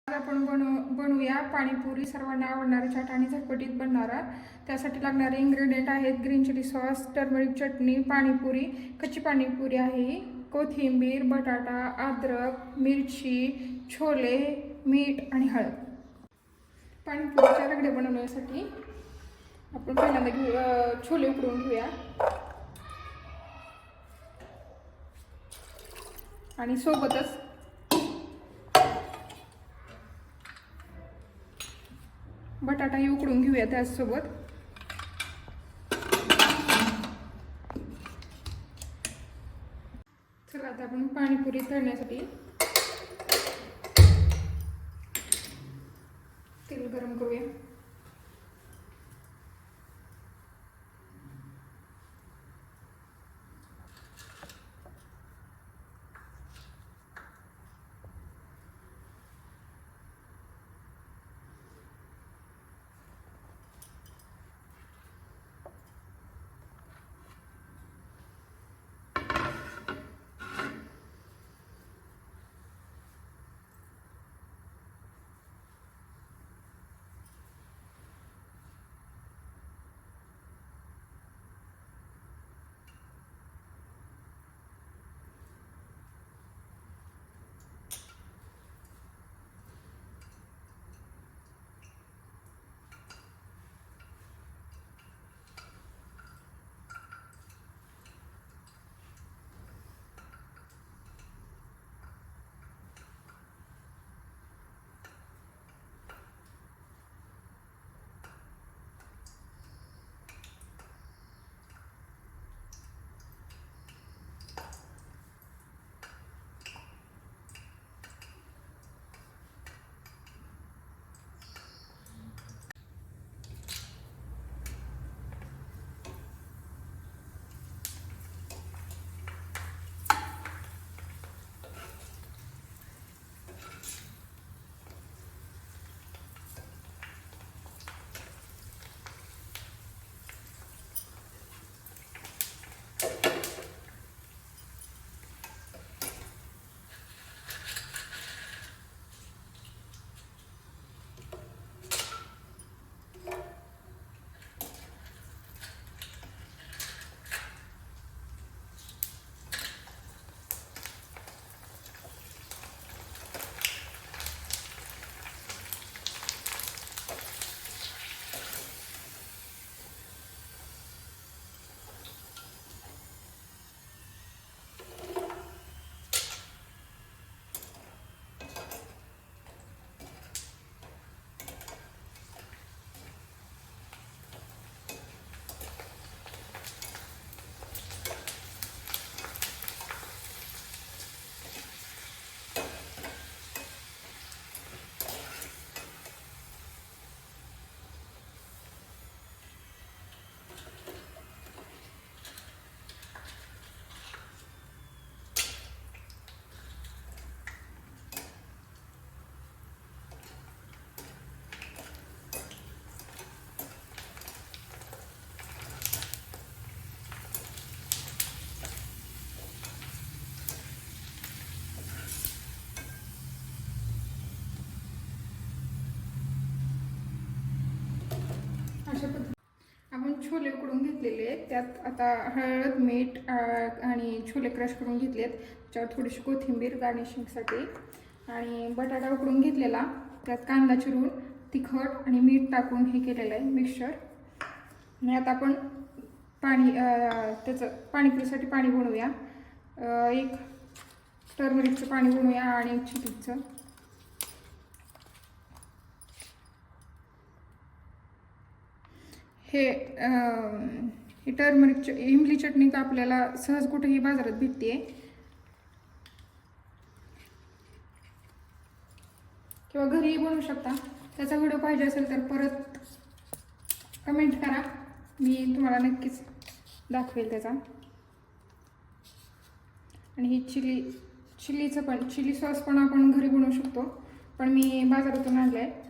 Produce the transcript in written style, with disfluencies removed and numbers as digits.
आपण बनवूया पाणीपुरी, सर्वांना आवडणारी चाट आणि झटपटीत बनणारा। त्यासाठी लागणारे इंग्रेडिएंट आहेत ग्रीन चिली सॉस, टर्मरिक चटणी, पाणीपुरी, कच्ची पाणीपुरी आहे, कोथिंबीर, बटाटा, अद्रक, मिरची, छोले, मीठ आणि हळद। पाणीपुरीचे रगडे बनवण्यासाठी आपण पहिल्यांदा छोले उकडून घेऊया आणि सोबतच बटाटाही उकडून घेऊया त्यासोबत। चला आता आपण पाणीपुरी तळण्यासाठी तेल गरम करूया। अशा पद्धतीने आपण छोले उकडून घेतलेले आहेत। त्यात आता हळद, मीठ आणि छोले क्रश करून घेतलेत। त्याच्यावर थोडीशी कोथिंबीर गार्निशिंगसाठी आणि बटाटा उकडून घेतलेला, त्यात कांदा चिरून, तिखट आणि मीठ टाकून हे केलेलं आहे मिक्सचर। आणि आता आपण त्याचं पाणीपुरीसाठी पाणी बनवूया। एक टर्मरिकचं पाणी बनवूया आणि एक चिलीचं। हे टर्मरिक इमली चटणी तर आपल्याला सहज कुठेही बाजारात भेटते किंवा घरीही बनवू शकता। त्याचा व्हिडिओ पाहिजे असेल तर परत कमेंट करा, मी तुम्हाला नक्कीच दाखवेल त्याचा। आणि ही चिली सॉस पण आपण घरी बनवू शकतो, पण मी बाजारातून आणलं आहे।